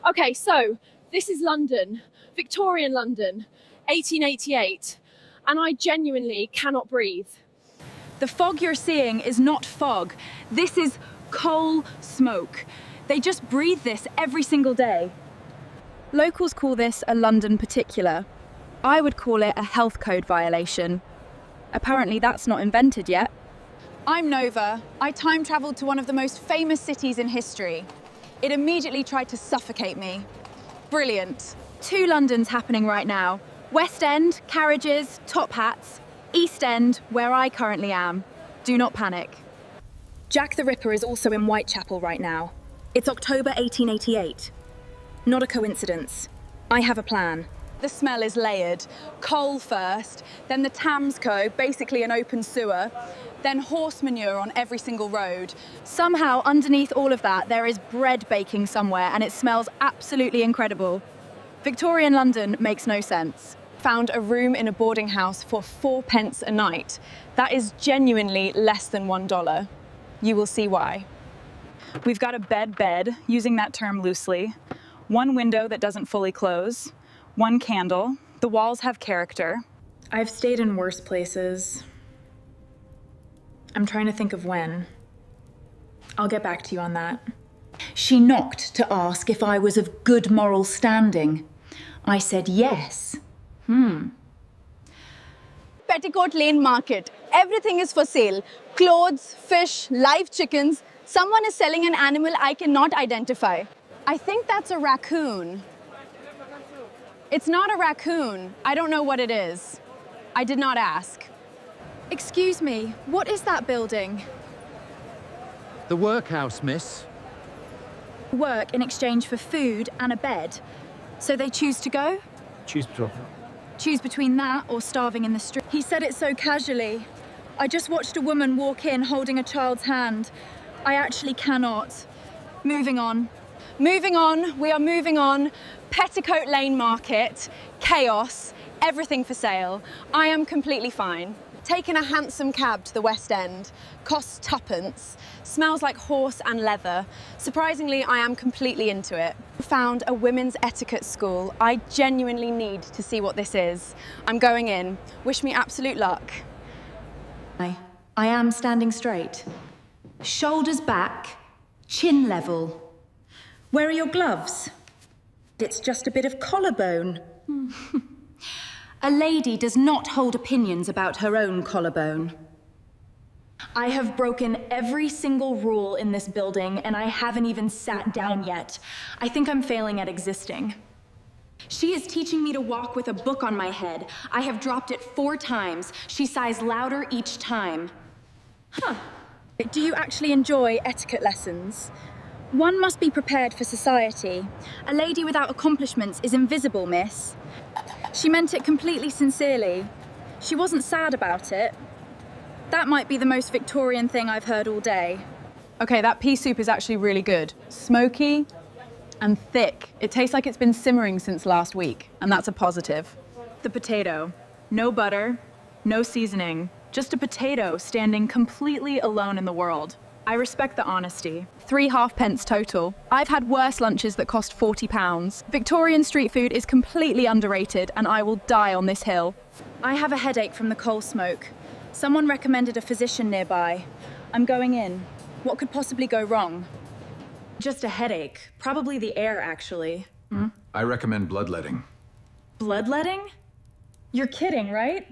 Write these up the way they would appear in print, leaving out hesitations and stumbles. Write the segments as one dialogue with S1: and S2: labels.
S1: Okay, so this is London, Victorian London, 1888, and I genuinely cannot breathe.
S2: The fog you're seeing is not fog. This is coal smoke. They just breathe this every single day. Locals call this a London particular. I would call it a health code violation. Apparently that's not invented yet.
S3: I'm Nova. I time traveled to one of the most famous cities in history. It immediately tried to suffocate me. Brilliant.
S2: 2 Londons happening right now. West End, carriages, top hats. East End, where I currently am. Do not panic. Jack the Ripper is also in Whitechapel right now. It's October 1888. Not a coincidence. I have a plan.
S3: The smell is layered. Coal first, then the Thamesco, basically an open sewer, then horse manure on every single road.
S2: Somehow, underneath all of that, there is bread baking somewhere, and it smells absolutely incredible. Victorian London makes no sense.
S3: Found a room in a boarding house for 4p a night. That is genuinely less than $1. You will see why. We've got a bed, using that term loosely, 1 window that doesn't fully close, 1 candle, the walls have character. I've stayed in worse places. I'm trying to think of when. I'll get back to you on that.
S4: She knocked to ask if I was of good moral standing. I said yes.
S3: Petticoat Lane market. Everything is for sale. Clothes, fish, live chickens. Someone is selling an animal I cannot identify. I think that's a raccoon. It's not a raccoon. I don't know what it is. I did not ask.
S2: Excuse me, what is that building?
S5: The workhouse, miss.
S2: Work in exchange for food and a bed. So they choose to go? Choose between that or starving in the street. He said it so casually. I just watched a woman walk in holding a child's hand. I actually cannot. Moving on.
S3: Moving on, we are moving on. Petticoat Lane market, chaos, everything for sale. I am completely fine. Taken a hansom cab to the West End, costs 2p, smells like horse and leather. Surprisingly, I am completely into it. Found a women's etiquette school. I genuinely need to see what this is. I'm going in. Wish me absolute luck.
S4: I am standing straight. Shoulders back, chin level. Where are your gloves? It's just a bit of collarbone. A lady does not hold opinions about her own collarbone. I have broken every single rule in this building, and I haven't even sat down yet. I think I'm failing at existing. She is teaching me to walk with a book on my head. I have dropped it 4 times. She sighs louder each time.
S2: Do you actually enjoy etiquette lessons? One must be prepared for society. A lady without accomplishments is invisible, miss. She meant it completely sincerely. She wasn't sad about it. That might be the most Victorian thing I've heard all day.
S3: Okay, that pea soup is actually really good. Smoky and thick. It tastes like it's been simmering since last week, and that's a positive.
S2: The potato. No butter, no seasoning. Just a potato standing completely alone in the world. I respect the honesty. 3 halfpence total. I've had worse lunches that cost £40. Victorian street food is completely underrated, and I will die on this hill. I have a headache from the coal smoke. Someone recommended a physician nearby. I'm going in. What could possibly go wrong? Just a headache. Probably the air, actually.
S6: I recommend bloodletting.
S2: Bloodletting? You're kidding, right?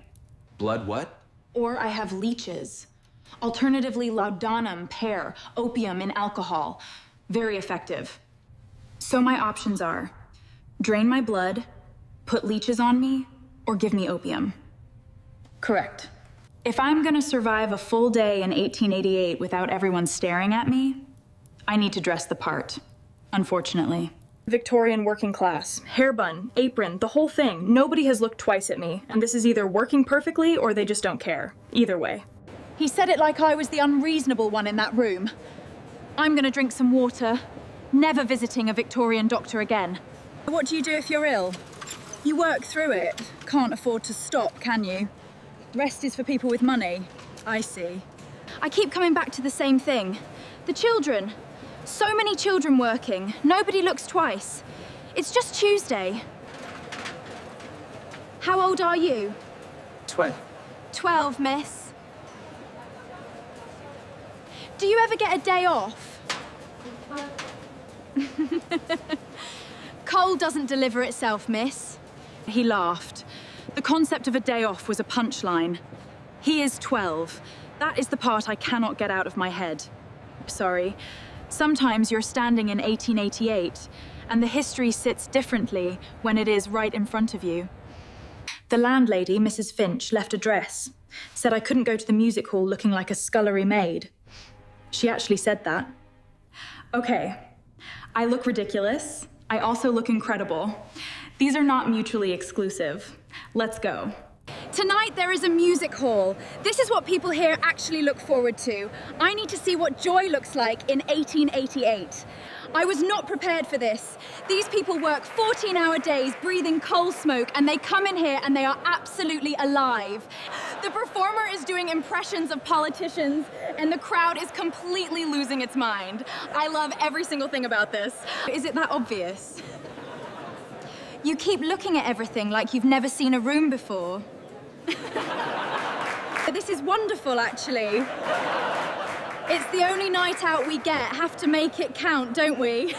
S6: Blood what?
S4: Or I have leeches. Alternatively, laudanum, pear, opium in alcohol. Very effective.
S2: So my options are drain my blood, put leeches on me, or give me opium.
S4: Correct.
S2: If I'm gonna survive a full day in 1888 without everyone staring at me, I need to dress the part, unfortunately. Victorian working class, hair bun, apron, the whole thing. Nobody has looked twice at me, and this is either working perfectly or they just don't care. Either way. He said it like I was the unreasonable one in that room. I'm gonna drink some water, never visiting a Victorian doctor again. What do you do if you're ill? You work through it. Can't afford to stop, can you? Rest is for people with money. I see. I keep coming back to the same thing. The children. So many children working. Nobody looks twice. It's just Tuesday. How old are you?
S6: 12.
S2: 12, miss. Do you ever get a day off? Coal doesn't deliver itself, miss. He laughed. The concept of a day off was a punchline. He is 12. That is the part I cannot get out of my head. Sorry. Sometimes you're standing in 1888, and the history sits differently when it is right in front of you. The landlady, Mrs. Finch, left a dress. Said I couldn't go to the music hall looking like a scullery maid. She actually said that. Okay, I look ridiculous. I also look incredible. These are not mutually exclusive. Let's go. Tonight there is a music hall. This is what people here actually look forward to. I need to see what joy looks like in 1888. I was not prepared for this. These people work 14-hour days breathing coal smoke, and they come in here and they are absolutely alive. The performer is doing impressions of politicians and the crowd is completely losing its mind. I love every single thing about this. Is it that obvious? You keep looking at everything like you've never seen a room before. This is wonderful, actually. It's the only night out we get. Have to make it count, don't we?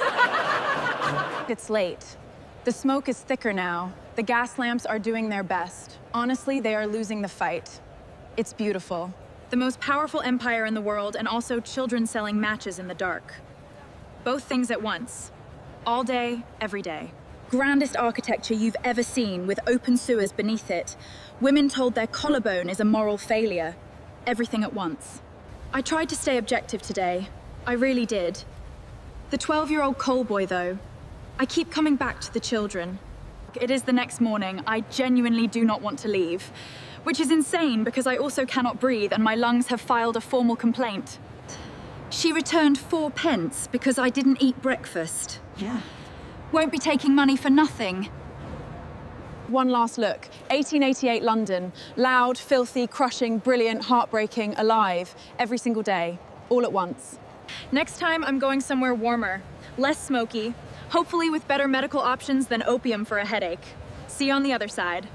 S3: It's late. The smoke is thicker now. The gas lamps are doing their best. Honestly, they are losing the fight. It's beautiful.
S2: The most powerful empire in the world, and also children selling matches in the dark. Both things at once. All day, every day. Grandest architecture you've ever seen, with open sewers beneath it. Women told their collarbone is a moral failure. Everything at once. I tried to stay objective today. I really did. The 12-year-old coal boy, though. I keep coming back to the children. It is the next morning. I genuinely do not want to leave. Which is insane, because I also cannot breathe and my lungs have filed a formal complaint. She returned 4 pence because I didn't eat breakfast.
S4: Yeah.
S2: Won't be taking money for nothing.
S3: One last look. 1888 London. Loud, filthy, crushing, brilliant, heartbreaking, alive. Every single day. All at once.
S2: Next time, I'm going somewhere warmer. Less smoky. Hopefully with better medical options than opium for a headache. See you on the other side.